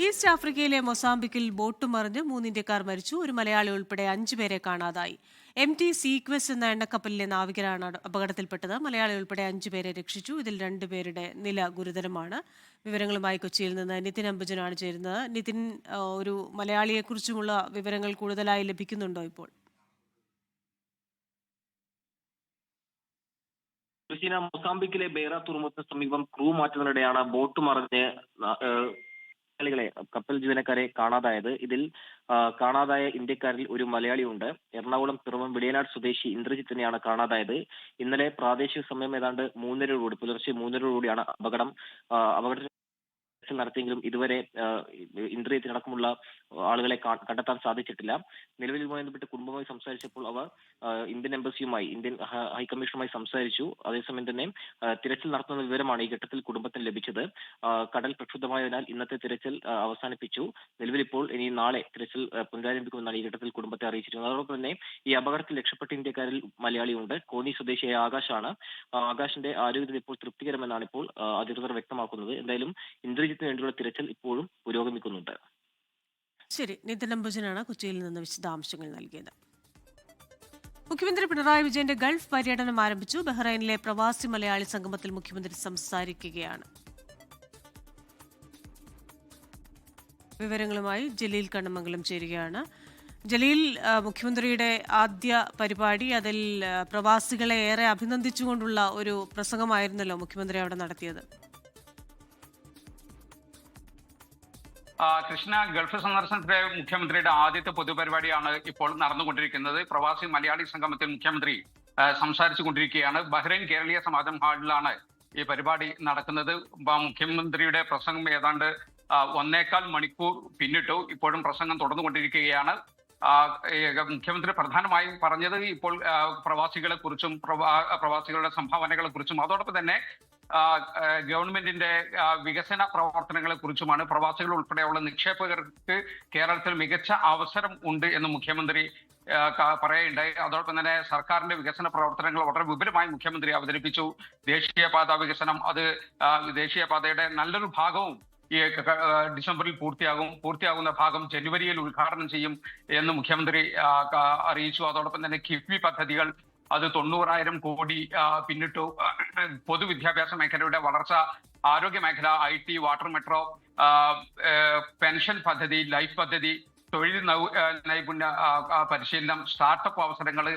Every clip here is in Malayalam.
ഈസ്റ്റ് ആഫ്രിക്കയിലെ മൊസാംബിക്കിൽ ബോട്ട് മറിഞ്ഞ് 3 ഇന്ത്യക്കാർ മരിച്ചു. ഒരു മലയാളി ഉൾപ്പെടെ 5 പേരെ കാണാതായി. MT സീക്വസ് എന്ന എണ്ണക്കപ്പലിലെ നാവികരാണ് അപകടത്തിൽപ്പെട്ടത്. മലയാളി ഉൾപ്പെടെ 5 പേരെ രക്ഷിച്ചു. ഇതിൽ 2 പേരുടെ നില ഗുരുതരമാണ്. വിവരങ്ങളുമായി കൊച്ചിയിൽ നിന്ന് നിതിൻ അംബുജനാണ് ചേരുന്നത്. നിതിൻ, ഒരു മലയാളിയെക്കുറിച്ചുമുള്ള വിവരങ്ങൾ കൂടുതലായി ലഭിക്കുന്നുണ്ടോ ഇപ്പോൾ? മൊസാംബിക്കിലെ ബേറ തുറമുഖത്തിന് സമീപം ക്രൂ മാറ്റുന്നതിനിടെയാണ് ബോട്ട് മറിഞ്ഞ് മലയാളികളെ, കപ്പൽ ജീവനക്കാരെ കാണാതായത്. ഇതിൽ കാണാതായ ഇന്ത്യക്കാരിൽ ഒരു മലയാളിയുണ്ട്. എറണാകുളം പിറവം വെളിയനാട് സ്വദേശി ഇന്ദ്രജിത്തിനെയാണ് കാണാതായത്. ഇന്നലെ പ്രാദേശിക സമയം ഏതാണ്ട് 3:30 പുലർച്ചെ 3:30 അപകട നടത്തിയെങ്കിലും ഇതുവരെ ഇന്ദ്രിയത്തിനടക്കമുള്ള ആളുകളെ കണ്ടെത്താൻ സാധിച്ചിട്ടില്ല. നിലവിൽ ബന്ധപ്പെട്ട് കുടുംബവുമായി സംസാരിച്ചപ്പോൾ അവർ ഇന്ത്യൻ എംബസിയുമായി, ഇന്ത്യൻ ഹൈക്കമ്മീഷനുമായി സംസാരിച്ചു. അതേസമയം തന്നെ തിരച്ചിൽ നടത്തുന്ന വിവരമാണ് ഈ ഘട്ടത്തിൽ കുടുംബത്തിന് ലഭിച്ചത്. കടൽ പ്രക്ഷുബ്ധമായതിനാൽ ഇന്നത്തെ തിരച്ചിൽ അവസാനിപ്പിച്ചു. നിലവിൽ ഇപ്പോൾ ഇനി നാളെ തിരച്ചിൽ പുനരാരംഭിക്കുമെന്നാണ് ഈ ഘട്ടത്തിൽ കുടുംബത്തെ അറിയിച്ചിരിക്കുന്നത്. അതോടൊപ്പം തന്നെ ഈ അപകടത്തിൽ രക്ഷപ്പെട്ട ഇന്ത്യക്കാരിൽ മലയാളിയുണ്ട്. കോന്നി സ്വദേശിയായ ആകാശാണ്. ആകാശിന്റെ ആരോഗ്യനില ഇപ്പോൾ തൃപ്തികരമെന്നാണ് ഇപ്പോൾ അധികൃതർ വ്യക്തമാക്കുന്നത്. എന്തായാലും ഇന്ദ്രജിത്തിന് വേണ്ടിയുള്ള തിരച്ചിൽ ഇപ്പോഴും പുരോഗമിക്കുന്നുണ്ട്. ശരി, നിതിൻ അംബുജനാണ് കൊച്ചിയിൽ നിന്ന് വിശദാംശങ്ങൾ നൽകിയത്. മുഖ്യമന്ത്രി പിണറായി വിജയന്റെ ഗൾഫ് പര്യടനം ആരംഭിച്ചു. ബഹ്റൈനിലെ പ്രവാസി മലയാളി സംഗമത്തിൽ മുഖ്യമന്ത്രി സംസാരിക്കുകയാണ്. വിവരങ്ങളുമായി ജലീൽ കണ്ണമംഗലം ചേരുകയാണ്. ജലീൽ, മുഖ്യമന്ത്രിയുടെ ആദ്യ പരിപാടി, അതിൽ പ്രവാസികളെ ഏറെ അഭിനന്ദിച്ചുകൊണ്ടുള്ള ഒരു പ്രസംഗമായിരുന്നല്ലോ മുഖ്യമന്ത്രി അവിടെ നടത്തിയത്. കൃഷ്ണ, ഗൾഫ് സന്ദർശനത്തിലെ മുഖ്യമന്ത്രിയുടെ ആദ്യത്തെ പൊതുപരിപാടിയാണ് ഇപ്പോൾ നടന്നുകൊണ്ടിരിക്കുന്നത്. പ്രവാസി മലയാളി സംഗമത്തിൽ മുഖ്യമന്ത്രി സംസാരിച്ചു കൊണ്ടിരിക്കുകയാണ്. ബഹ്റൈൻ കേരളീയ സമാജം ഹാളിലാണ് ഈ പരിപാടി നടക്കുന്നത്. മുഖ്യമന്ത്രിയുടെ പ്രസംഗം ഏതാണ്ട് 1.25 മണിക്കൂർ പിന്നിട്ടു. ഇപ്പോഴും പ്രസംഗം തുടർന്നുകൊണ്ടിരിക്കുകയാണ്. മുഖ്യമന്ത്രി പ്രധാനമായും പറഞ്ഞത് ഇപ്പോൾ പ്രവാസികളെ കുറിച്ചും പ്രവാസികളുടെ സംഭാവനകളെ കുറിച്ചും അതോടൊപ്പം തന്നെ ഗവൺമെന്റിന്റെ വികസന പ്രവർത്തനങ്ങളെ കുറിച്ചുമാണ്. പ്രവാസികൾ ഉൾപ്പെടെയുള്ള നിക്ഷേപകർക്ക് കേരളത്തിൽ മികച്ച അവസരം ഉണ്ട് എന്ന് മുഖ്യമന്ത്രി പറയുകയുണ്ടായി. അതോടൊപ്പം തന്നെ സർക്കാരിന്റെ വികസന പ്രവർത്തനങ്ങൾ വളരെ വിപുലമായി മുഖ്യമന്ത്രി അവതരിപ്പിച്ചു. ദേശീയപാത വികസനം, അത് ദേശീയപാതയുടെ നല്ലൊരു ഭാഗവും ഈ ഡിസംബറിൽ പൂർത്തിയാകുന്ന ഭാഗം ജനുവരിയിൽ ഉദ്ഘാടനം ചെയ്യും എന്ന് മുഖ്യമന്ത്രി അറിയിച്ചു. അതോടൊപ്പം തന്നെ കിഫ്ബി പദ്ധതികൾ, അത് 90,000 കോടി പിന്നിട്ടു. പൊതുവിദ്യാഭ്യാസ മേഖലയുടെ വളർച്ച, ആരോഗ്യ മേഖല, IT, വാട്ടർ മെട്രോ, പെൻഷൻ പദ്ധതി, ലൈഫ് പദ്ധതി, തൊഴിൽ നൈപുണ്യ പരിശീലനം, സ്റ്റാർട്ടപ്പ് അവസരങ്ങൾ,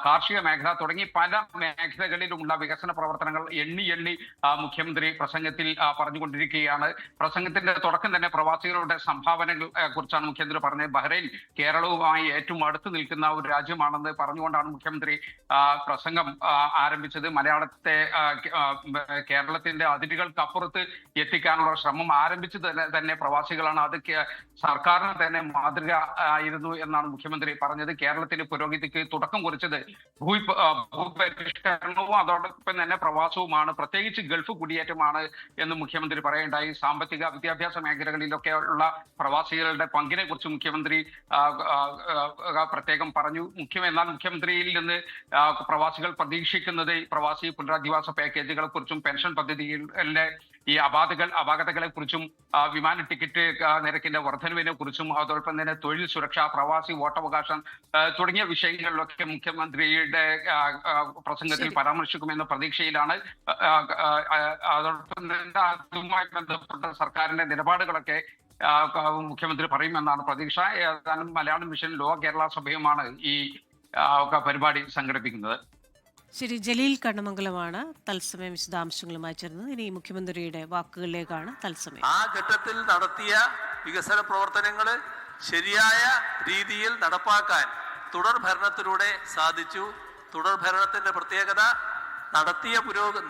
കാർഷിക മേഖല തുടങ്ങി പല മേഖലകളിലുമുള്ള വികസന പ്രവർത്തനങ്ങൾ എണ്ണി മുഖ്യമന്ത്രി പ്രസംഗത്തിൽ പറഞ്ഞുകൊണ്ടിരിക്കുകയാണ്. പ്രസംഗത്തിന്റെ തുടക്കം തന്നെ പ്രവാസികളുടെ സംഭാവനകളെ കുറിച്ചാണ് മുഖ്യമന്ത്രി പറഞ്ഞത്. ബഹ്റൈൻ കേരളവുമായി ഏറ്റവും അടുത്ത് നിൽക്കുന്ന ഒരു രാജ്യമാണെന്ന് പറഞ്ഞുകൊണ്ടാണ് മുഖ്യമന്ത്രി പ്രസംഗം ആരംഭിച്ചത്. മലയാളത്തെ കേരളത്തിന്റെ അതിരുകൾക്കപ്പുറത്ത് എത്തിക്കാനുള്ള ശ്രമം ആരംഭിച്ചത് തന്നെ പ്രവാസികളാണ്. അത് സർക്കാരിന് തന്നെ മാതൃക ആയിരുന്നു എന്നാണ് മുഖ്യമന്ത്രി പറഞ്ഞത്. കേരളത്തിന്റെ പുരോഗതിക്ക് തുടക്കം കുറിച്ചത് ഭൂപരിഷ്കരണവും അതോടൊപ്പം തന്നെ പ്രവാസവുമാണ്, പ്രത്യേകിച്ച് ഗൾഫ് കുടിയേറ്റമാണ് എന്ന് മുഖ്യമന്ത്രി പറയുണ്ടായി. സാമ്പത്തിക വിദ്യാഭ്യാസ മേഖലകളിലൊക്കെ ഉള്ള പ്രവാസികളുടെ പങ്കിനെ കുറിച്ച് മുഖ്യമന്ത്രി പ്രത്യേകം പറഞ്ഞു. എന്നാൽ മുഖ്യമന്ത്രിയിൽ നിന്ന് പ്രവാസികൾ പ്രതീക്ഷിക്കുന്നത് പ്രവാസി പുനരധിവാസ പാക്കേജുകളെ കുറിച്ചും പെൻഷൻ പദ്ധതികളിലെ ഈ അപാകതകളെ കുറിച്ചും വിമാന ടിക്കറ്റ് നിരക്കിന്റെ വർധനവിനെ കുറിച്ചും അതോടൊപ്പം തന്നെ തൊഴിൽ സുരക്ഷ, പ്രവാസി വോട്ടവകാശം തുടങ്ങിയ വിഷയങ്ങളിലൊക്കെ മുഖ്യമന്ത്രിയുടെ പ്രസംഗത്തിൽ പരാമർശിക്കുമെന്ന പ്രതീക്ഷയിലാണ്. അതോടൊപ്പം തന്നെ അതുമായി ബന്ധപ്പെട്ട സർക്കാരിന്റെ നിലപാടുകളൊക്കെ മുഖ്യമന്ത്രി പറയുമെന്നാണ് പ്രതീക്ഷ. ഏതാനും മലയാളം മിഷൻ ലോക കേരള സഭയുമാണ് ഈ പരിപാടി സംഘടിപ്പിക്കുന്നത്. ശരി, ജലീൽ കണ്ണമംഗലമാണ് തത്സമയം വിശദാംശങ്ങളുമായി ചേർന്നത്. ഇനി മുഖ്യമന്ത്രിയുടെ വാക്കുകളിലേക്കാണ് തത്സമയം. ആ ഘട്ടത്തിൽ നടത്തിയ വികസന പ്രവർത്തനങ്ങൾ ശരിയായ രീതിയിൽ നടപ്പാക്കാൻ തുടർ ഭരണത്തിലൂടെ സാധിച്ചു. തുടർ ഭരണത്തിന്റെ പ്രത്യേകത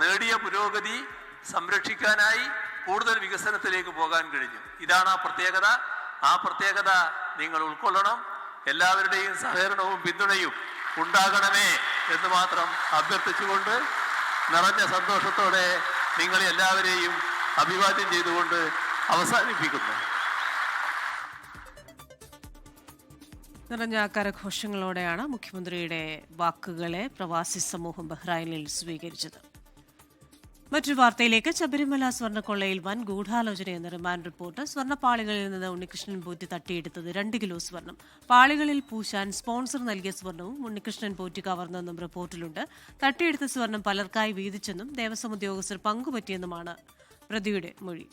നേടിയ പുരോഗതി സംരക്ഷിക്കാനായി കൂടുതൽ വികസനത്തിലേക്ക് പോകാൻ കഴിഞ്ഞു. ഇതാണ് ആ പ്രത്യേകത. ആ പ്രത്യേകത നിങ്ങൾ ഉൾക്കൊള്ളണം. എല്ലാവരുടെയും സഹകരണവും പിന്തുണയും ഉണ്ടാകണമേ എന്ന് മാത്രം അഭ്യർത്ഥിച്ചുകൊണ്ട് നിറഞ്ഞ സന്തോഷത്തോടെ നിങ്ങളെ എല്ലാവരെയും അഭിവാദ്യം ചെയ്തുകൊണ്ട് അവസാനിപ്പിക്കുന്നു. നിറഞ്ഞ കരഘോഷങ്ങളോടെയാണ് മുഖ്യമന്ത്രിയുടെ വാക്കുകളെ പ്രവാസി സമൂഹം ബഹ്റൈനിൽ സ്വീകരിച്ചത്. മറ്റൊരു വാർത്തയിലേക്ക്. ശബരിമല സ്വർണ്ണക്കൊള്ളയിൽ വൻ ഗൂഢാലോചനയെന്ന റിമാൻഡ് റിപ്പോർട്ട്. സ്വർണ്ണപ്പാളികളിൽ നിന്ന് ഉണ്ണികൃഷ്ണൻ പോറ്റി തട്ടിയെടുത്തത് 2 കിലോ സ്വർണം. പാളികളിൽ പൂശാൻ സ്പോൺസർ നൽകിയ സ്വർണവും ഉണ്ണികൃഷ്ണൻ പോറ്റി കവർന്നെന്നും റിപ്പോർട്ടിലുണ്ട്. തട്ടിയെടുത്ത സ്വർണം പലർക്കായി വീതിച്ചെന്നും ദേവസ്വം ഉദ്യോഗസ്ഥർ പങ്കുപറ്റിയെന്നുമാണ് പ്രതിയുടെ മൊഴി.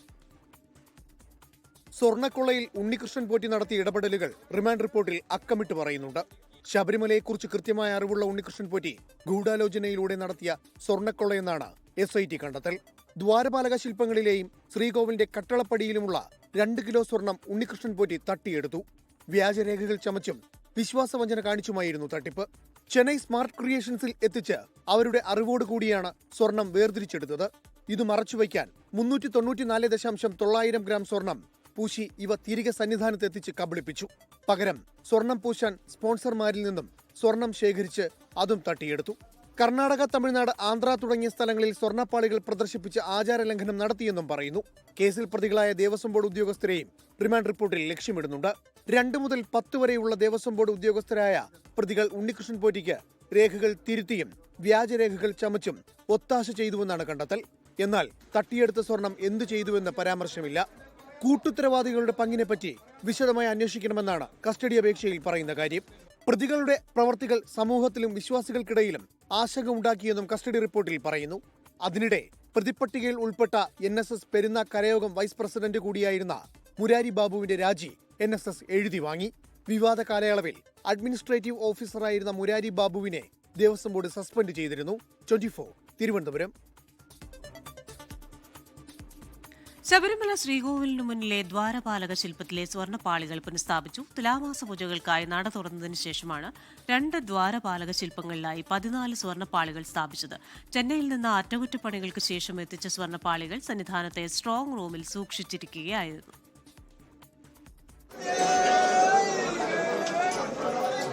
സ്വർണ്ണക്കൊള്ളയിൽ ഉണ്ണികൃഷ്ണൻ പോറ്റി നടത്തിയ ഇടപെടലുകൾ റിമാൻഡ് റിപ്പോർട്ടിൽ അക്കമിട്ട് പറയുന്നുണ്ട്. ശബരിമലയെക്കുറിച്ച് കൃത്യമായ അറിവുള്ള ഉണ്ണികൃഷ്ണൻ പോറ്റി ഗൂഢാലോചനയിലൂടെ നടത്തിയ സ്വർണ്ണക്കൊള്ളയെന്നാണ് SIT കണ്ടെത്തൽ. ദ്വാരപാലക ശില്പങ്ങളിലെയും ശ്രീകോവിലിന്റെ കട്ടളപ്പടിയിലുമുള്ള 2 കിലോ സ്വർണം ഉണ്ണികൃഷ്ണൻ പോറ്റി തട്ടിയെടുത്തു. വ്യാജരേഖകൾ ചമച്ചും വിശ്വാസവഞ്ചന കാണിച്ചുമായിരുന്നു തട്ടിപ്പ്. ചെന്നൈ സ്മാർട്ട് ക്രിയേഷൻസിൽ എത്തിച്ച് അവരുടെ അറിവോടുകൂടിയാണ് സ്വർണം വേർതിരിച്ചെടുത്തത്. ഇത് മറച്ചുവയ്ക്കാൻ 394.900 ഗ്രാം സ്വർണം പൂശി ഇവ തിരികെ സന്നിധാനത്ത് എത്തിച്ച് കബളിപ്പിച്ചു. പകരം സ്വർണം പൂശാൻ സ്പോൺസർമാരിൽ നിന്നും സ്വർണം ശേഖരിച്ച് അതും തട്ടിയെടുത്തു. കർണാടക, തമിഴ്നാട്, ആന്ധ്ര തുടങ്ങിയ സ്ഥലങ്ങളിൽ സ്വർണ്ണപ്പാളികൾ പ്രദർശിപ്പിച്ച് ആചാരലംഘനം നടത്തിയെന്നും പറയുന്നു. കേസിൽ പ്രതികളായ ദേവസ്വം ബോർഡ് ഉദ്യോഗസ്ഥരെയും റിമാൻഡ് റിപ്പോർട്ടിൽ ലക്ഷ്യമിടുന്നുണ്ട്. 2 മുതൽ 10 വരെയുള്ള ദേവസ്വം ബോർഡ് ഉദ്യോഗസ്ഥരായ പ്രതികൾ ഉണ്ണികൃഷ്ണൻ പോറ്റിക്ക് രേഖകൾ തിരുത്തിയും വ്യാജരേഖകൾ ചമച്ചും ഒത്താശ ചെയ്തുവെന്നാണ് കണ്ടെത്തൽ. എന്നാൽ തട്ടിയെടുത്ത സ്വർണം എന്തു ചെയ്തുവെന്ന് പരാമർശമില്ല. കൂട്ടുത്തരവാദികളുടെ പങ്കിനെപ്പറ്റി വിശദമായി അന്വേഷിക്കണമെന്നാണ് കസ്റ്റഡി അപേക്ഷയിൽ പറയുന്ന കാര്യം. പ്രതികളുടെ പ്രവർത്തികൾ സമൂഹത്തിലും വിശ്വാസികൾക്കിടയിലും ആശങ്ക ഉണ്ടാക്കിയെന്നും കസ്റ്റഡി റിപ്പോർട്ടിൽ പറയുന്നു. അതിനിടെ പ്രതിപ്പട്ടികയിൽ ഉൾപ്പെട്ട NSS Perunna Karayogam vice president കൂടിയായിരുന്ന മുരാരി ബാബുവിന്റെ രാജി NSS എഴുതി വാങ്ങി. വിവാദ കാലയളവിൽ അഡ്മിനിസ്ട്രേറ്റീവ് ഓഫീസറായിരുന്ന മുരാരി ബാബുവിനെ ദേവസ്വം ബോർഡ് സസ്പെൻഡ് ചെയ്തിരുന്നു. 24 തിരുവനന്തപുരം. ശബരിമല ശ്രീകോവിലിനു മുന്നിലെ ദ്വാരപാലക ശില്പത്തിലെ സ്വർണ്ണപ്പാളികൾ പുനഃസ്ഥാപിച്ചു. തുലാമാസ പൂജകൾക്കായി നട തുറന്നതിന് ശേഷമാണ് 2 ദ്വാരപാലക ശില്പങ്ങളിലായി 14 സ്വർണ്ണപ്പാളികൾ സ്ഥാപിച്ചത്. ചെന്നൈയിൽ നിന്ന് അറ്റകുറ്റപ്പണികൾക്ക് ശേഷം എത്തിച്ച സ്വർണ്ണപ്പാളികൾ സന്നിധാനത്തെ സ്ട്രോങ് റൂമിൽ സൂക്ഷിച്ചിരിക്കുകയായിരുന്നു.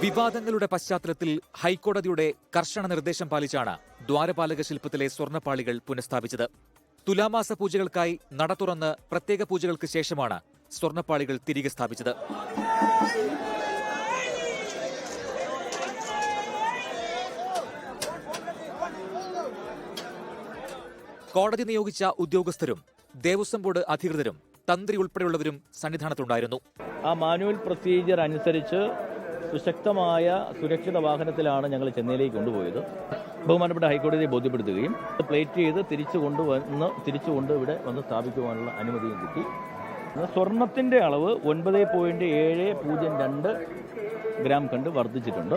വിവാദങ്ങളുടെ പശ്ചാത്തലത്തിൽ ഹൈക്കോടതിയുടെ കർശന നിർദ്ദേശം പാലിച്ചാണ് ദ്വാരപാലക ശില്പത്തിലെ സ്വർണ്ണപ്പാളികൾ പുനഃസ്ഥാപിച്ചത്. തുലാമാസ പൂജകൾക്കായി നട തുറന്ന് പ്രത്യേക പൂജകൾക്ക് ശേഷമാണ് സ്വർണ്ണപ്പാളികൾ തിരികെ സ്ഥാപിച്ചത്. കോടതി നിയോഗിച്ച ഉദ്യോഗസ്ഥരും ദേവസ്വം ബോർഡ് അധികൃതരും തന്ത്രി ഉൾപ്പെടെയുള്ളവരും സന്നിധാനത്തുണ്ടായിരുന്നു. ആ മാനുവൽ പ്രൊസീജിയർ അനുസരിച്ച് സുശക്തമായ സുരക്ഷിത വാഹനത്തിലാണ് ഞങ്ങൾ ചെന്നൈയിലേക്ക് കൊണ്ടുപോയത്. ബഹുമാനപ്പെട്ട ഹൈക്കോടതിയെ ബോധ്യപ്പെടുത്തുകയും പ്ലേറ്റ് ചെയ്ത് തിരിച്ചുകൊണ്ട് ഇവിടെ വന്ന് സ്ഥാപിക്കുവാനുള്ള അനുമതിയും കിട്ടി. സ്വർണത്തിന്റെ അളവ് 9.702 ഗ്രാം കണ്ട് വർദ്ധിച്ചിട്ടുണ്ട്.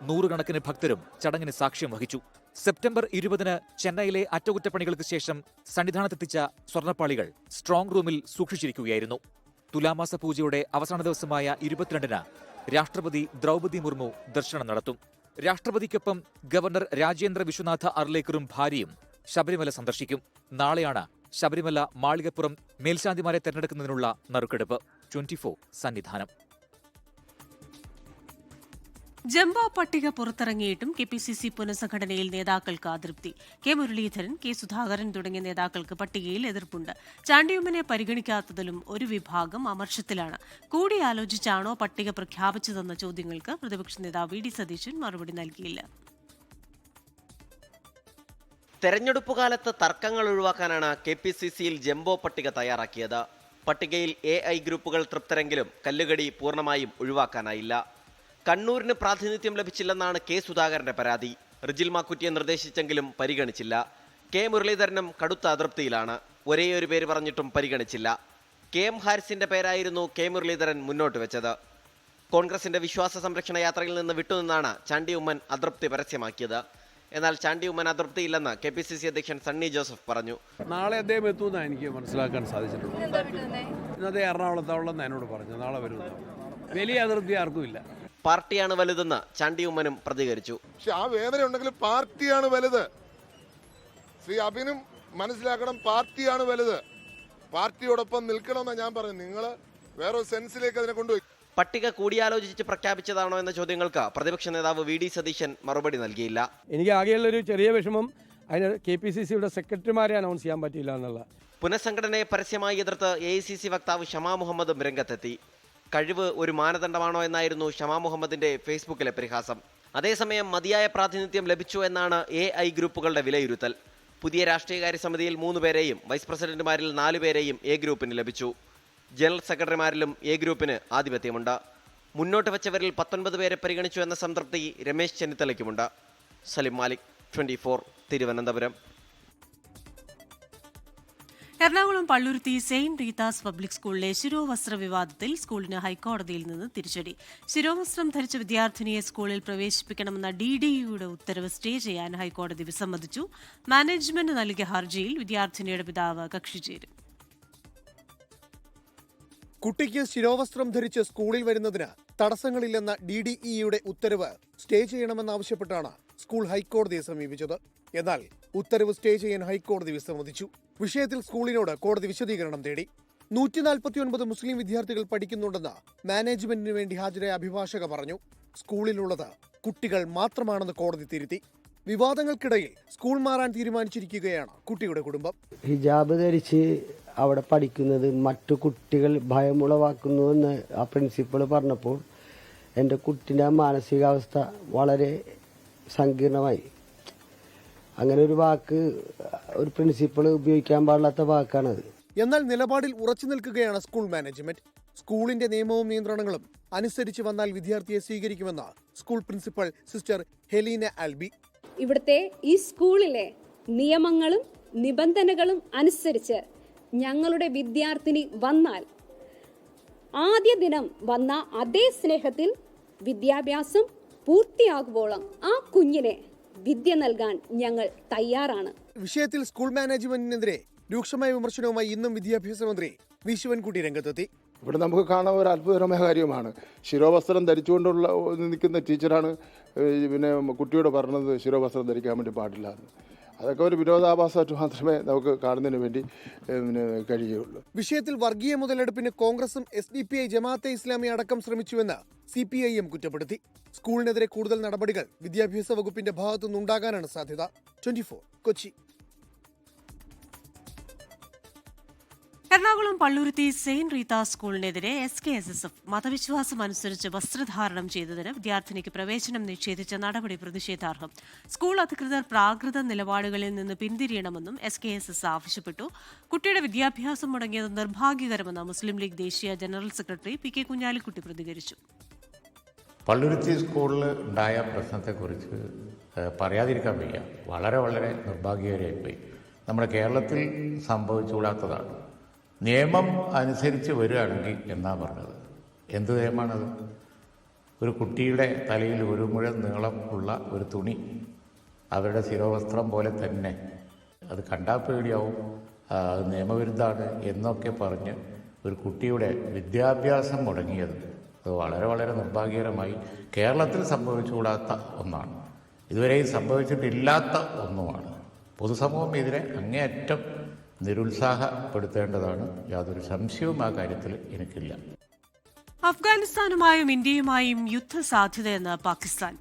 100 കണക്കിന് ഭക്തരും ചടങ്ങിന് സാക്ഷ്യം വഹിച്ചു. സെപ്റ്റംബർ 20 ചെന്നൈയിലെ അറ്റകുറ്റപ്പണികൾക്ക് ശേഷം സന്നിധാനത്തെത്തിച്ച സ്വർണ്ണപ്പാളികൾ സ്ട്രോങ് റൂമിൽ സൂക്ഷിച്ചിരിക്കുകയായിരുന്നു. തുലാമാസ പൂജയുടെ അവസാന ദിവസമായ 22 രാഷ്ട്രപതി ദ്രൗപദി മുർമു ദർശനം നടത്തും. രാഷ്ട്രപതിക്കൊപ്പം ഗവർണർ രാജേന്ദ്ര വിശ്വനാഥ അർലേക്കറും ഭാര്യയും ശബരിമല സന്ദർശിക്കും. നാളെയാണ് ശബരിമല മാളികപ്പുറം മേൽശാന്തിമാരെ തെരഞ്ഞെടുക്കുന്നതിനുള്ള നറുക്കെടുപ്പ്. 24 സന്നിധാനം. ജംബോ പട്ടിക പുറത്തിറങ്ങിയിട്ടും KPCC പുനഃസംഘടനയിൽ നേതാക്കൾക്ക് അതൃപ്തി. K മുരളീധരൻ, K സുധാകരൻ തുടങ്ങിയ നേതാക്കൾക്ക് പട്ടികയിൽ എതിർപ്പുണ്ട്. ചാണ്ടിയുമ്മനെ പരിഗണിക്കാത്തതിലും ഒരു വിഭാഗം അമർഷത്തിലാണ്. കൂടിയാലോചിച്ചാണോ പട്ടിക പ്രഖ്യാപിച്ചതെന്ന ചോദ്യങ്ങൾക്ക് പ്രതിപക്ഷ നേതാവ് VD സതീശൻ മറുപടി നൽകിയില്ല. തെരഞ്ഞെടുപ്പ് കാലത്ത് തർക്കങ്ങൾ ഒഴിവാക്കാനാണ് KPCCയിൽ ജംബോ പട്ടിക തയ്യാറാക്കിയത്. പട്ടികയിൽ AI ഗ്രൂപ്പുകൾ തൃപ്തരെങ്കിലും കല്ലുകടി പൂർണ്ണമായും ഒഴിവാക്കാനായില്ല. കണ്ണൂരിന് പ്രാതിനിധ്യം ലഭിച്ചില്ലെന്നാണ് K സുധാകരന്റെ പരാതി. റിജിൽ മാക്കുറ്റിയെ നിർദ്ദേശിച്ചെങ്കിലും പരിഗണിച്ചില്ല. K മുരളീധരനും കടുത്ത അതൃപ്തിയിലാണ്. ഒരേയൊരു പേര് പറഞ്ഞിട്ടും പരിഗണിച്ചില്ല. KM ഹാരിസിന്റെ പേരായിരുന്നു K മുരളീധരൻ മുന്നോട്ട് വെച്ചത്. കോൺഗ്രസിന്റെ വിശ്വാസ സംരക്ഷണ യാത്രയിൽ നിന്ന് വിട്ടുനിന്നാണ് ചാണ്ടി ഉമ്മൻ അതൃപ്തി പരസ്യമാക്കിയത്. എന്നാൽ ചാണ്ടി ഉമ്മൻ അതൃപ്തിയില്ലെന്ന് KPCC അധ്യക്ഷൻ സണ്ണി ജോസഫ് പറഞ്ഞു. നാളെ അദ്ദേഹം എത്തുമെന്നാണ് എനിക്ക് മനസ്സിലാക്കാൻ സാധിച്ചിട്ടുണ്ട്. ഇന്നത്തെ എറണാകുളത്താവളെന്ന് എന്നോട് പറഞ്ഞു. നാളെ വരുമെന്ന്. വലിയ അതൃപ്തി ആർക്കും ഇല്ല. പാർട്ടിയാണ് വലുതെന്ന് ചാണ്ടി ഉമ്മനും പ്രതികരിച്ചു. പക്ഷെ ആ വേദന ഉണ്ടെങ്കിൽ പാർട്ടിയാണ് വലുത്. ശ്രീ അബിനും മനസ്സിലാക്കണം, പാർട്ടിയാണ് വലുത്. പാർട്ടിയോടൊപ്പം നിൽക്കണമെന്നാണ് ഞാൻ പറയുന്നത്. നിങ്ങൾ വേറൊരു സെൻസിലേക്ക് അതിനെ കൊണ്ടുപോയി. പട്ടിക കൂടിയാലോചിച്ച് പ്രഖ്യാപിച്ചതാണോ എന്ന ചോദ്യങ്ങൾക്ക് പ്രതിപക്ഷ നേതാവ് VD സതീശൻ മറുപടി നൽകിയില്ല. എനിക്ക് ആകെയുള്ളൊരു ചെറിയ വിഷമം അതിന് KPCCയുടെ സെക്രട്ടറിമാരെ അനൗൺസ് ചെയ്യാൻ പറ്റിയില്ല എന്നുള്ള. പുനഃസംഘടനയെ പരസ്യമായി എതിർത്ത് AICC വക്താവ് ഷമാ മുഹമ്മദും രംഗത്തെത്തി. കഴിവ് ഒരു മാനദണ്ഡമാണോ എന്നായിരുന്നു ഷമാ മുഹമ്മദിന്റെ ഫേസ്ബുക്കിലെ പരിഹാസം. അതേസമയം മതിയായ പ്രാതിനിധ്യം ലഭിച്ചു എന്നാണ് AI ഗ്രൂപ്പുകളുടെ വിലയിരുത്തൽ. പുതിയ രാഷ്ട്രീയകാര്യ സമിതിയിൽ 3 പേരെയും വൈസ് പ്രസിഡന്റുമാരിൽ 4 പേരെയും എ ഗ്രൂപ്പിന് ലഭിച്ചു. ജനറൽ സെക്രട്ടറിമാരിലും എ ഗ്രൂപ്പിന് ആധിപത്യമുണ്ട്. മുന്നോട്ട് വെച്ചവരിൽ 19 പേരെ പരിഗണിച്ചു എന്ന സംതൃപ്തി രമേശ് ചെന്നിത്തലയ്ക്കുമുണ്ട്. Salim Malik, 24, Thiruvananthapuram. Ernakulam Palluruthy Saint Rita's public സ്കൂളിലെ ശിരോവസ്ത്ര വിവാദത്തിൽ സ്കൂളിന് ഹൈക്കോടതിയിൽ നിന്ന് തിരിച്ചടി. ശിരോവസ്ത്രം ധരിച്ച വിദ്യാർത്ഥിനിയെ സ്കൂളിൽ പ്രവേശിപ്പിക്കണമെന്ന DDUയുടെ ഉത്തരവ് സ്റ്റേ ചെയ്യാൻ ഹൈക്കോടതി വിസമ്മതിച്ചു. മാനേജ്മെന്റ് നൽകിയ ഹർജിയിൽ വിദ്യാർത്ഥിനിയുടെ പിതാവ് കക്ഷി ചേരും. കുട്ടിക്ക് ശിരോവസ്ത്രം ധരിച്ച് സ്കൂളിൽ വരുന്നതിന് തടസ്സങ്ങളില്ലെന്ന DDEയുടെ ഉത്തരവ് സ്റ്റേ ചെയ്യണമെന്നാവശ്യപ്പെട്ടാണ് സ്കൂൾ ഹൈക്കോടതിയെ സമീപിച്ചത്. എന്നാൽ ഉത്തരവ് സ്റ്റേ ചെയ്യാൻ ഹൈക്കോടതി വിസമ്മതിച്ചു. വിഷയത്തിൽ സ്കൂളിനോട് കോടതി വിശദീകരണം തേടി. 149 മുസ്ലിം വിദ്യാർത്ഥികൾ പഠിക്കുന്നുണ്ടെന്ന് മാനേജ്മെന്റിന് വേണ്ടി ഹാജരായ അഭിഭാഷക പറഞ്ഞു. സ്കൂളിലുള്ളത് കുട്ടികൾ മാത്രമാണെന്ന് കോടതി തിരുത്തി. വിവാദങ്ങൾക്കിടയിൽ സ്കൂൾ മാറാൻ തീരുമാനിച്ചിരിക്കുകയാണ് കുട്ടിയുടെ കുടുംബം. ഹിജാബ് ധരിച്ച് അവിടെ പഠിക്കുന്നത് മറ്റു കുട്ടികൾ ഭയമുളവാക്കുന്നുവെന്ന് ആ പ്രിൻസിപ്പൾ പറഞ്ഞപ്പോൾ എൻ്റെ കുട്ടിൻ്റെ മാനസികാവസ്ഥ വളരെ സങ്കീർണമായി. അങ്ങനെ ഒരു വാക്ക് ഒരു പ്രിൻസിപ്പൾ ഉപയോഗിക്കാൻ പാടില്ലാത്ത വാക്കാണത്. എന്നാൽ നിലപാടിൽ ഉറച്ചു നിൽക്കുകയാണ് സ്കൂൾ മാനേജ്മെന്റ്. സ്കൂളിന്റെ നിയമവും നിയന്ത്രണങ്ങളും അനുസരിച്ച് വന്നാൽ വിദ്യാർത്ഥിയെ സ്വീകരിക്കുമെന്ന് school principal sister Helena Alby. ഇവിടുത്തെ ഈ സ്കൂളിലെ നിയമങ്ങളും നിബന്ധനകളും അനുസരിച്ച് ഞങ്ങളുടെ വിദ്യാർത്ഥിനി വന്നാൽ ആദ്യ ദിനം വന്ന അതേ സ്നേഹത്തിൽ വിദ്യാഭ്യാസം പൂർത്തിയാകുവോളം ആ കുഞ്ഞിനെ വിദ്യ നൽകാൻ ഞങ്ങൾ തയ്യാറാണ്. വിഷയത്തിൽ സ്കൂൾ മാനേജ്മെന്റിനെതിരെ രൂക്ഷമായ വിമർശനവുമായി ഇന്നും വിദ്യാഭ്യാസ മന്ത്രി വി ശിവൻകുട്ടി രംഗത്തെത്തി. ഇവിടെ നമുക്ക് കാണാൻ ഒരു അത്ഭുതകരമായ കാര്യമാണ്. ശിരോവസ്ത്രം ധരിച്ചുകൊണ്ടുള്ള നിൽക്കുന്ന ടീച്ചറാണ് പിന്നെ കുട്ടിയോട് പറഞ്ഞത് ശിരോവസ്ത്രം ധരിക്കാൻ വേണ്ടി പാടില്ല എന്ന്. അതൊക്കെ ഒരു വിരോധാഭാസമായിട്ട് മാത്രമേ നമുക്ക് കാണുന്നതിന് വേണ്ടി കഴിയുള്ളൂ. വിഷയത്തിൽ വർഗീയ മുതലെടുപ്പിന് കോൺഗ്രസും SDPI ജമാഅത്തെ ഇസ്ലാമി അടക്കം ശ്രമിച്ചുവെന്ന് CPIM കുറ്റപ്പെടുത്തി. സ്കൂളിനെതിരെ കൂടുതൽ നടപടികൾ വിദ്യാഭ്യാസ വകുപ്പിന്റെ ഭാഗത്തുനിന്നുണ്ടാകാനാണ് സാധ്യത. 24, കൊച്ചി. എറണാകുളം പള്ളുരുത്തി സെയിന്റ് റീതാസ് സ്കൂളിനെതിരെ SKSSF മതവിശ്വാസം അനുസരിച്ച് വസ്ത്രധാരണം ചെയ്തതിന് വിദ്യാർത്ഥിനിക്ക് പ്രവേശനം നിഷേധിച്ച നടപടി പ്രതിഷേധാർഹം. സ്കൂൾ അധികൃതർ പ്രാകൃത നിലപാടുകളിൽ നിന്ന് പിന്തിരിയണമെന്നും SKSS ആവശ്യപ്പെട്ടു. കുട്ടിയുടെ വിദ്യാഭ്യാസം മുടങ്ങിയത് നിർഭാഗ്യകരമെന്ന് മുസ്ലിം ലീഗ് ദേശീയ ജനറൽ സെക്രട്ടറി PK കുഞ്ഞാലിക്കുട്ടി പ്രതികരിച്ചു. പള്ളുരുത്തി സ്കൂളിൽ ഉണ്ടായ പ്രശ്നത്തെക്കുറിച്ച് പറയാതിരിക്കാൻ വയ്യ. വളരെ വളരെ നിർഭാഗ്യകരമായിപ്പോയി. നമ്മുടെ കേരളത്തിൽ സംഭവിച്ചുകൂടാത്തതാണ്. നിയമം അനുസരിച്ച് വരികയാണെങ്കിൽ എന്നാ പറഞ്ഞത്. എന്ത് നിയമമാണത്? ഒരു കുട്ടിയുടെ തലയിൽ 1 മുഴം നീളം ഉള്ള ഒരു തുണി അവരുടെ ശിരോവസ്ത്രം പോലെ തന്നെ, അത് കണ്ടാൽ പേടിയാവും, അത് നിയമവിരുദ്ധമാണ് എന്നൊക്കെ പറഞ്ഞ് ഒരു കുട്ടിയുടെ വിദ്യാഭ്യാസം മുടങ്ങിയത് അത് വളരെ വളരെ നിർഭാഗ്യകരമായി കേരളത്തിൽ സംഭവിച്ചുകൂടാത്ത ഒന്നാണ്. ഇതുവരെയും സംഭവിച്ചിട്ടില്ലാത്ത ഒന്നുമാണ്. പൊതുസമൂഹം ഇതിനെ അങ്ങേയറ്റം നിരുത്സാഹപ്പെടുത്തേണ്ടതാണ്. യാതൊരു സംശയവും ആ കാര്യത്തിൽ എനിക്കില്ല. അഫ്ഗാനിസ്ഥാനുമായും ഇന്ത്യയുമായും യുദ്ധസാധ്യതയെന്ന്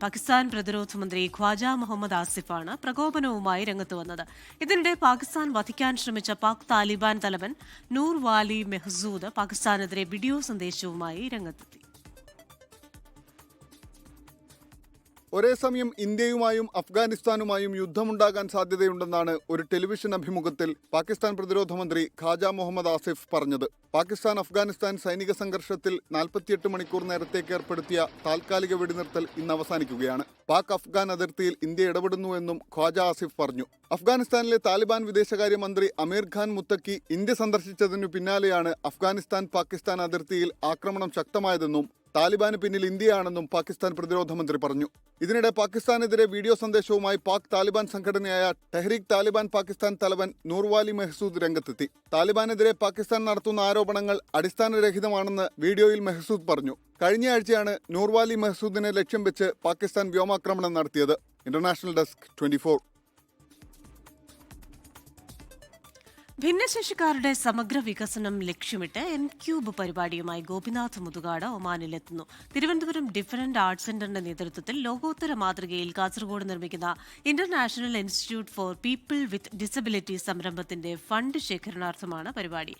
പാകിസ്ഥാൻ പ്രതിരോധ മന്ത്രി ഖ്വാജ മുഹമ്മദ് ആസിഫാണ് പ്രകോപനവുമായി രംഗത്ത് വന്നത്. ഇതിനിടെ പാകിസ്ഥാൻ വധിക്കാൻ ശ്രമിച്ച പാക് താലിബാൻ തലവൻ നൂർ വാലി മെഹ്സൂദ് പാകിസ്ഥാനെതിരെ വീഡിയോ സന്ദേശവുമായി രംഗത്തെത്തി. ഒരേ സമയം ഇന്ത്യയുമായും അഫ്ഗാനിസ്ഥാനുമായും യുദ്ധമുണ്ടാകാൻ സാധ്യതയുണ്ടെന്നാണ് ഒരു ടെലിവിഷൻ അഭിമുഖത്തിൽ പാകിസ്ഥാൻ പ്രതിരോധ മന്ത്രി ഖാജ മുഹമ്മദ് ആസിഫ് പറഞ്ഞത്. പാകിസ്ഥാൻ അഫ്ഗാനിസ്ഥാൻ സൈനിക സംഘർഷത്തിൽ 48 മണിക്കൂർ നേരത്തേക്ക് ഏർപ്പെടുത്തിയ താൽക്കാലിക വെടിനിർത്തൽ ഇന്ന് അവസാനിക്കുകയാണ്. പാക് അഫ്ഗാൻ അതിർത്തിയിൽ ഇന്ത്യ ഇടപെടുന്നുവെന്നും ഖാജ ആസിഫ് പറഞ്ഞു. അഫ്ഗാനിസ്ഥാനിലെ താലിബാൻ വിദേശകാര്യമന്ത്രി അമീർ ഖാൻ മുത്തക്കി ഇന്ത്യ സന്ദർശിച്ചതിനു പിന്നാലെയാണ് അഫ്ഗാനിസ്ഥാൻ പാകിസ്ഥാൻ അതിർത്തിയിൽ ആക്രമണം ശക്തമായതെന്നും താലിബാന് പിന്നിൽ ഇന്ത്യയാണെന്നും പാകിസ്ഥാൻ പ്രതിരോധ മന്ത്രി പറഞ്ഞു. ഇതിനിടെ പാകിസ്ഥാനെതിരെ വീഡിയോ സന്ദേശവുമായി പാക് താലിബാൻ സംഘടനയായ ടെഹ്രീക് താലിബാൻ പാകിസ്ഥാൻ തലവൻ നൂർവാലി മെഹ്സൂദ് രംഗത്തെത്തി. താലിബാനെതിരെ പാകിസ്ഥാൻ നടത്തുന്ന ആരോപണങ്ങൾ അടിസ്ഥാനരഹിതമാണെന്ന് വീഡിയോയിൽ മെഹ്സൂദ് പറഞ്ഞു. കഴിഞ്ഞയാഴ്ചയാണ് നൂർവാലി മെഹ്സൂദിനെ ലക്ഷ്യം വെച്ച് പാകിസ്ഥാൻ വ്യോമാക്രമണം നടത്തിയത്. International desk 24. ഭിന്നശേഷിക്കാരുടെ സമഗ്ര വികസനം ലക്ഷ്യമിട്ട് M-Cube പരിപാടിയുമായി ഗോപിനാഥ് മുതുകാട് ഒമാനിലെത്തുന്നു. തിരുവനന്തപുരം ഡിഫറന്റ് ആർട്സ് സെന്ററിന്റെ നേതൃത്വത്തിൽ ലോകോത്തര മാതൃകയിൽ കാസർഗോഡ് നിർമ്മിക്കുന്ന international institute for people with disability സംരംഭത്തിന്റെ ഫണ്ട് ശേഖരണാർത്ഥമാണ് പരിപാടി.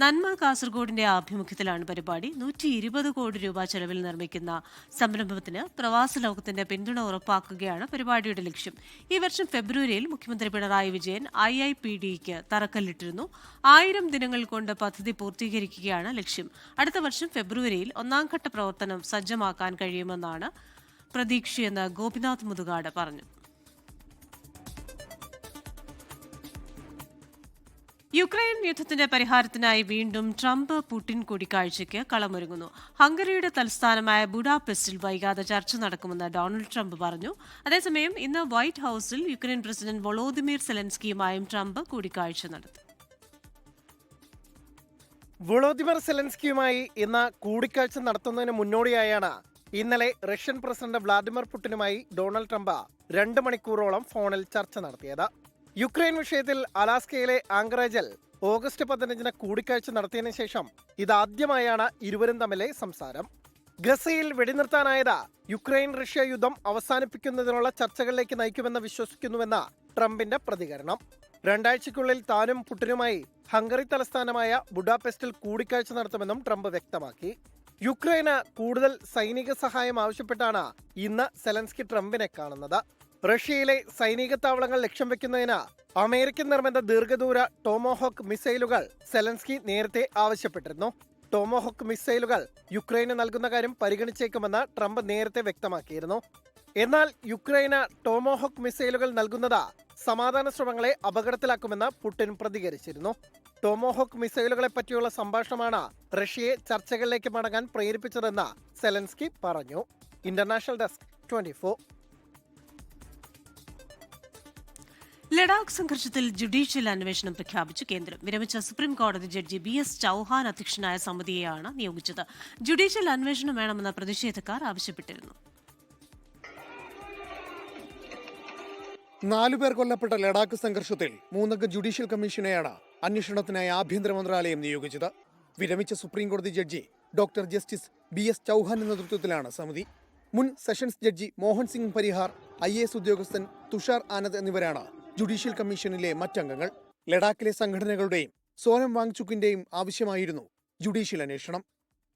നന്മ കാസർഗോഡിന്റെ ആഭിമുഖ്യത്തിലാണ് പരിപാടി. 120 കോടി രൂപ ചെലവിൽ നിർമ്മിക്കുന്ന സംരംഭത്തിന് പ്രവാസ ലോകത്തിന്റെ പിന്തുണ ഉറപ്പാക്കുകയാണ് പരിപാടിയുടെ ലക്ഷ്യം. ഈ വർഷം ഫെബ്രുവരിയിൽ മുഖ്യമന്ത്രി പിണറായി വിജയൻ IIPDക്ക് തറക്കല്ലിട്ടിരുന്നു. 1000 ദിനങ്ങൾ കൊണ്ട് പദ്ധതി പൂർത്തീകരിക്കുകയാണ് ലക്ഷ്യം. അടുത്ത വർഷം ഫെബ്രുവരിയിൽ ഒന്നാംഘട്ട പ്രവർത്തനം സജ്ജമാക്കാൻ കഴിയുമെന്നാണ് പ്രതീക്ഷയെന്ന് ഗോപിനാഥ് മുതുകാട് പറഞ്ഞു. യുക്രൈൻ യുദ്ധത്തിന്റെ പരിഹാരത്തിനായി വീണ്ടും ട്രംപ് പുടിൻ കൂടിക്കാഴ്ചയ്ക്ക് കളമൊരുങ്ങുന്നു. ഹംഗറിയുടെ തലസ്ഥാനമായ ബുഡാപെസ്റ്റിൽ വൈകാതെ ചർച്ച നടക്കുമെന്ന് ഡൊണാൾഡ് ട്രംപ് പറഞ്ഞു. അതേസമയം ഇന്ന് വൈറ്റ് ഹൌസിൽ യുക്രൈൻ പ്രസിഡന്റ് വൊളോദിമിർ സെലൻസ്കിയുമായും ട്രംപ് കൂടിക്കാഴ്ച നടത്തി. വൊളോദിമിർ സെലൻസ്കിയുമായി ഇന്ന് കൂടിക്കാഴ്ച നടത്തുന്നതിന് മുന്നോടിയായാണ് ഇന്നലെ റഷ്യൻ പ്രസിഡന്റ് വ്ളാഡിമിർ പുടിനുമായി ഡൊണാൾഡ് ട്രംപ് 2 മണിക്കൂറോളം ഫോണിൽ ചർച്ച നടത്തിയത്. യുക്രൈൻ വിഷയത്തിൽ അലാസ്കയിലെ ആങ്കറേജിൽ ഓഗസ്റ്റ് 15-ന് കൂടിക്കാഴ്ച നടത്തിയതിനു ശേഷം ഇതാദ്യമായാണ് ഇരുവരും തമ്മിലെ സംസാരം. ഗസയിൽ വെടിനിർത്താനായത് യുക്രൈൻ റഷ്യ യുദ്ധം അവസാനിപ്പിക്കുന്നതിനുള്ള ചർച്ചകളിലേക്ക് നയിക്കുമെന്ന് വിശ്വസിക്കുന്നുവെന്ന ട്രംപിന്റെ പ്രതികരണം. 2 ആഴ്ചയ്ക്കുള്ളിൽ താനും പുടിനുമായി ഹംഗറി തലസ്ഥാനമായ ബുഡാപെസ്റ്റിൽ കൂടിക്കാഴ്ച നടത്തുമെന്നും ട്രംപ് വ്യക്തമാക്കി. യുക്രൈന് കൂടുതൽ സൈനിക സഹായം ആവശ്യപ്പെട്ടാണ് ഇന്ന് സെലൻസ്കി ട്രംപിനെ കാണുന്നത്. റഷ്യയിലെ സൈനിക താവളങ്ങൾ ലക്ഷ്യം വെക്കുന്നതിന് അമേരിക്കൻ നിർമ്മിത ദീർഘദൂര ടോമോഹോക്ക് മിസൈലുകൾ സെലൻസ്കി നേരത്തെ ആവശ്യപ്പെട്ടിരുന്നു. ടോമോഹോക്ക് മിസൈലുകൾ യുക്രൈന് നൽകുന്ന കാര്യം പരിഗണിച്ചേക്കുമെന്ന് ട്രംപ് നേരത്തെ വ്യക്തമാക്കിയിരുന്നു. എന്നാൽ യുക്രൈന് ടോമോഹോക്ക് മിസൈലുകൾ നൽകുന്നത് സമാധാന ശ്രമങ്ങളെ അപകടത്തിലാക്കുമെന്ന് പുടിൻ പ്രതികരിച്ചിരുന്നു. ടോമോഹോക്ക് മിസൈലുകളെ പറ്റിയുള്ള സംഭാഷണമാണ് റഷ്യയെ ചർച്ചകളിലേക്ക് മടങ്ങാൻ പ്രേരിപ്പിച്ചതെന്ന് സെലൻസ്കി പറഞ്ഞു. International desk 24. ലഡാക്ക് സംഘർഷത്തിൽ ജുഡീഷ്യൽ അന്വേഷണം പ്രഖ്യാപിച്ചു കേന്ദ്രം. വിരമിച്ച സുപ്രീം കോടതി ജഡ്ജി BS ചൌഹാൻ അധ്യക്ഷനായ സമിതിയെയാണ് നിയോഗിച്ചത്. ജുഡീഷ്യൽ അന്വേഷണം വേണമെന്ന് പ്രതിഷേധക്കാർ ആവശ്യപ്പെട്ടിരുന്നു. 4 പേർ കൊല്ലപ്പെട്ട ലഡാക്ക് സംഘർഷത്തിൽ 3-അംഗ ജുഡീഷ്യൽ കമ്മീഷനെയാണ് അന്വേഷണത്തിനായി ആഭ്യന്തര മന്ത്രാലയം നിയോഗിച്ചത്. വിരമിച്ച സുപ്രീംകോടതി ജഡ്ജി ഡോക്ടർ ജസ്റ്റിസ് BS ചൌഹാന്റെ നേതൃത്വത്തിലാണ് സമിതി. മുൻ sessions judge Mohan Singh Parihar, IAS ഉദ്യോഗസ്ഥൻ തുഷാർ ആനന്ദ് എന്നിവരാണ് ജുഡീഷ്യൽ കമ്മീഷനിലെ മറ്റംഗങ്ങൾ. ലഡാക്കിലെ സംഘടനകളുടെയും സോനം വാങ്ചുക്കിന്റെയും ആവശ്യമായിരുന്നു ജുഡീഷ്യൽ അന്വേഷണം.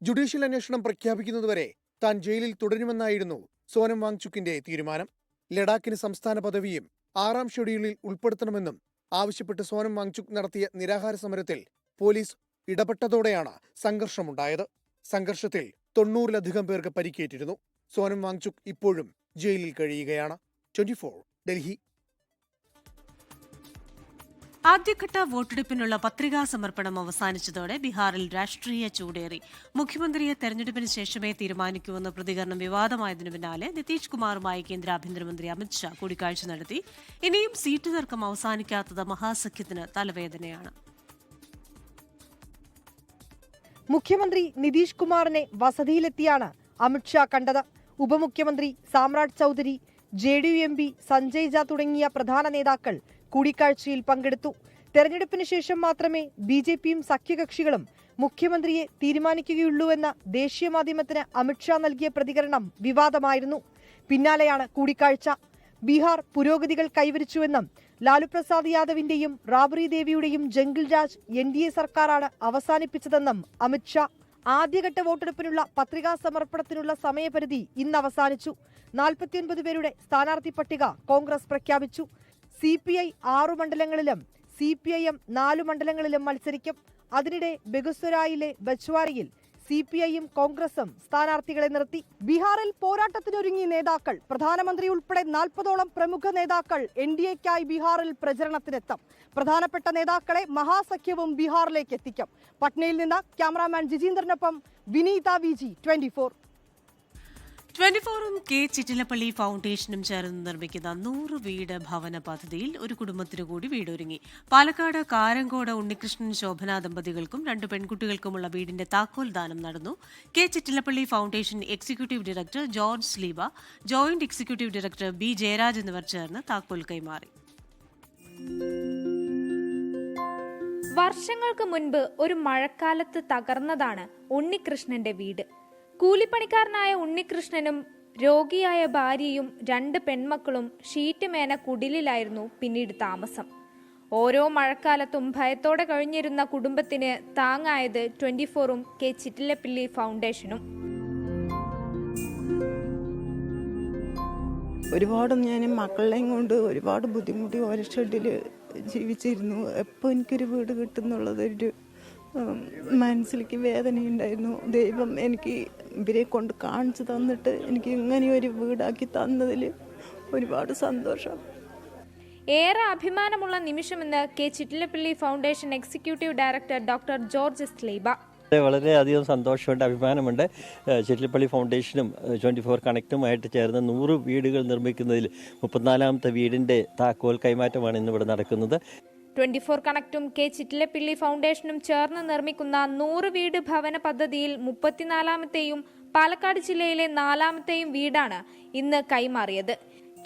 ജുഡീഷ്യൽ അന്വേഷണം പ്രഖ്യാപിക്കുന്നതുവരെ താൻ ജയിലിൽ തുടരുമെന്നായിരുന്നു സോനം വാങ്ചുക്കിന്റെ തീരുമാനം. ലഡാക്കിന് സംസ്ഥാന പദവിയും 6-ാം ഷെഡ്യൂളിൽ ഉൾപ്പെടുത്തണമെന്നും ആവശ്യപ്പെട്ട് സോനം വാങ്ചുക് നടത്തിയ നിരാഹാര സമരത്തിൽ പോലീസ് ഇടപെട്ടതോടെയാണ് സംഘർഷമുണ്ടായത്. സംഘർഷത്തിൽ 90-ലധികം പേർക്ക് പരിക്കേറ്റിരുന്നു. സോനം വാങ്ചുക് ഇപ്പോഴും ജയിലിൽ കഴിയുകയാണ്. 24 ഡൽഹി. ആദ്യഘട്ട വോട്ടെടുപ്പിനുള്ള പത്രികാ സമർപ്പണം അവസാനിച്ചതോടെ ബീഹാറിൽ രാഷ്ട്രീയ ചൂടേറി. മുഖ്യമന്ത്രിയെ തെരഞ്ഞെടുപ്പിന് ശേഷമേ തീരുമാനിക്കൂവെന്ന പ്രതികരണം വിവാദമായതിനു പിന്നാലെ നിതീഷ് കുമാറുമായി കേന്ദ്ര ആഭ്യന്തരമന്ത്രി അമിത്ഷാ കൂടിക്കാഴ്ച നടത്തി. ഇനിയും സീറ്റ് തർക്കം അവസാനിക്കാത്തത് മഹാസഖ്യത്തിന് തലവേദനയാണ്. മുഖ്യമന്ത്രി നിതീഷ് കുമാറിനെ വസതിയിലെത്തിയാണ് അമിത്ഷാ കണ്ടത്. ഉപമുഖ്യമന്ത്രി സാമ്രാട് ചൌധരി, JDU MP സഞ്ജയ് ജ തുടങ്ങിയ പ്രധാന നേതാക്കൾ കൂടിക്കാഴ്ചയിൽ പങ്കെടുത്തു. തെരഞ്ഞെടുപ്പിന് ശേഷം മാത്രമേ BJPയും സഖ്യകക്ഷികളും മുഖ്യമന്ത്രിയെ തീരുമാനിക്കുകയുള്ളൂവെന്ന ദേശീയ മാധ്യമത്തിന് അമിത്ഷാ നൽകിയ പ്രതികരണം വിവാദമായിരുന്നു. പിന്നാലെയാണ് കൂടിക്കാഴ്ച. ബീഹാർ പുരോഗതികൾ കൈവരിച്ചുവെന്നും ലാലു പ്രസാദ് യാദവിന്റെയും റാബ്രി ദേവിയുടെയും ജംഗിൾ രാജ് NDA സർക്കാരാണ് അവസാനിപ്പിച്ചതെന്നും അമിത്ഷാ. ആദ്യഘട്ട വോട്ടെടുപ്പിനുള്ള പത്രികാ സമർപ്പണത്തിനുള്ള സമയപരിധി ഇന്ന് അവസാനിച്ചു. 49 പേരുടെ സ്ഥാനാർത്ഥി പട്ടിക കോൺഗ്രസ് പ്രഖ്യാപിച്ചു. CPI 6 മണ്ഡലങ്ങളിലും CPIM 4 മണ്ഡലങ്ങളിലും മത്സരിക്കും. അതിനിടെ ബെഗുസരായിലെ ബച്വാരിയിൽ CPIയും കോൺഗ്രസും സ്ഥാനാർത്ഥികളെ നിർത്തി. ബീഹാറിൽ പോരാട്ടത്തിനൊരുങ്ങി നേതാക്കൾ. പ്രധാനമന്ത്രി ഉൾപ്പെടെ 40ഓളം പ്രമുഖ നേതാക്കൾ NDAയ്ക്കായി ബീഹാറിൽ പ്രചരണത്തിനെത്തും. പ്രധാനപ്പെട്ട നേതാക്കളെ മഹാസഖ്യവും ബീഹാറിലേക്ക് എത്തിക്കും. പട്നയിൽ നിന്ന് ക്യാമറാമാൻ ജിജീന്ദ്രനൊപ്പം വിനീത VG 24. 24ഉം K ചിറ്റിലപ്പള്ളി ഫൗണ്ടേഷനും ചേർന്ന് നിർമ്മിക്കുന്ന 100 വീട് ഭവന പദ്ധതിയിൽ ഒരു കുടുംബത്തിനു കൂടി വീടൊരുങ്ങി. പാലക്കാട് കാരങ്കോട് ഉണ്ണികൃഷ്ണൻ ശോഭന ദമ്പതികൾക്കും 2 പെൺകുട്ടികൾക്കുമുള്ള വീടിന്റെ താക്കോൽ ദാനം നടന്നു. K Chittilappilly foundation executive director George Sleeba, joint executive director B Jayaraj എന്നിവർ ചേർന്ന് താക്കോൽ കൈമാറി. വർഷങ്ങൾക്ക് മുൻപ് ഒരു മഴക്കാലത്ത് തകർന്നതാണ് ഉണ്ണികൃഷ്ണന്റെ വീട്. കൂലിപ്പണിക്കാരനായ ഉണ്ണികൃഷ്ണനും രോഗിയായ ഭാര്യയും 2 പെൺമക്കളും ഷീറ്റ് മേന കുടിലായിരുന്നു പിന്നീട് താമസം. ഓരോ മഴക്കാലത്തും ഭയത്തോടെ കഴിഞ്ഞിരുന്ന കുടുംബത്തിന് താങ്ങായത് 24ഉം കെ ചിറ്റിലപ്പിള്ളി ഫൗണ്ടേഷനും. ഒരുപാട് ഞാൻ മക്കളെയും കൊണ്ട് ഒരുപാട് ബുദ്ധിമുട്ടി ഓരോ ഷെഡിൽ ജീവിച്ചിരുന്നു. എപ്പോൾ എനിക്കൊരു വീട് കിട്ടുന്നുള്ളതൊരു മനസ്സിലേക്ക് വേദനയുണ്ടായിരുന്നു. ദൈവം എനിക്ക് ഇവരെ കൊണ്ട് കാണിച്ചു തന്നിട്ട് എനിക്ക് ഇങ്ങനെയൊരു വീടാക്കി തന്നതിൽ ഒരുപാട് സന്തോഷം. ഏറെ അഭിമാനമുള്ള നിമിഷമെന്ന് K Chittilappilly foundation executive director doctor George Sleeba. വളരെയധികം സന്തോഷമുണ്ട്, അഭിമാനമുണ്ട്. ചിറ്റിലപ്പള്ളി ഫൗണ്ടേഷനും 24 കണക്റ്റുമായിട്ട് ചേർന്ന് 100 വീടുകൾ നിർമ്മിക്കുന്നതിൽ 34ാമത്തെ വീടിൻ്റെ താക്കോൽ കൈമാറ്റമാണ് ഇന്നിവിടെ നടക്കുന്നത്. 24 കണക്റ്റും കെ ചിറ്റിലപ്പിള്ളി ഫൗണ്ടേഷനും ചേർന്ന് നിർമ്മിക്കുന്ന 100 വീട് ഭവന പദ്ധതിയിൽ 34ാമത്തെയും പാലക്കാട് ജില്ലയിലെ 4ാമത്തെയും വീടാണ് ഇന്ന് കൈമാറിയത്.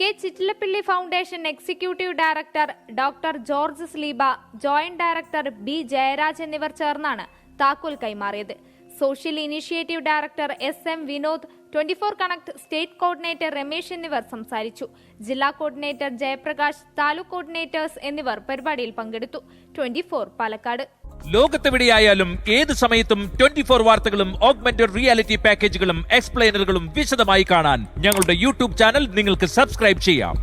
K Chittilappilly foundation executive director doctor George Sleeba, joint director B Jayaraj എന്നിവർ ചേർന്നാണ് താക്കോൽ കൈമാറിയത്. Social initiative director SM Vinod, 24 connect state coordinator Ramesh എന്നിവർ സംസാരിച്ചു. ജില്ലാ കോർഡിനേറ്റർ ജയപ്രകാശ്, താലൂക്ക് കോർഡിനേറ്റേഴ്സ് എന്നിവർ പരിപാടിയിൽ പങ്കെടുത്തു. 24 പാലക്കാട്. ലോകത്തെവിടെയായാലും ഏത് സമയത്തും 24 വാർത്തകളും ഓഗ്മെന്റഡ് റിയാലിറ്റി പാക്കേജുകളും എക്സ്പ്ലെയിനറുകളും വിശദമായി കാണാൻ ഞങ്ങളുടെ യൂട്യൂബ് ചാനൽ നിങ്ങൾക്ക് സബ്സ്ക്രൈബ് ചെയ്യാം.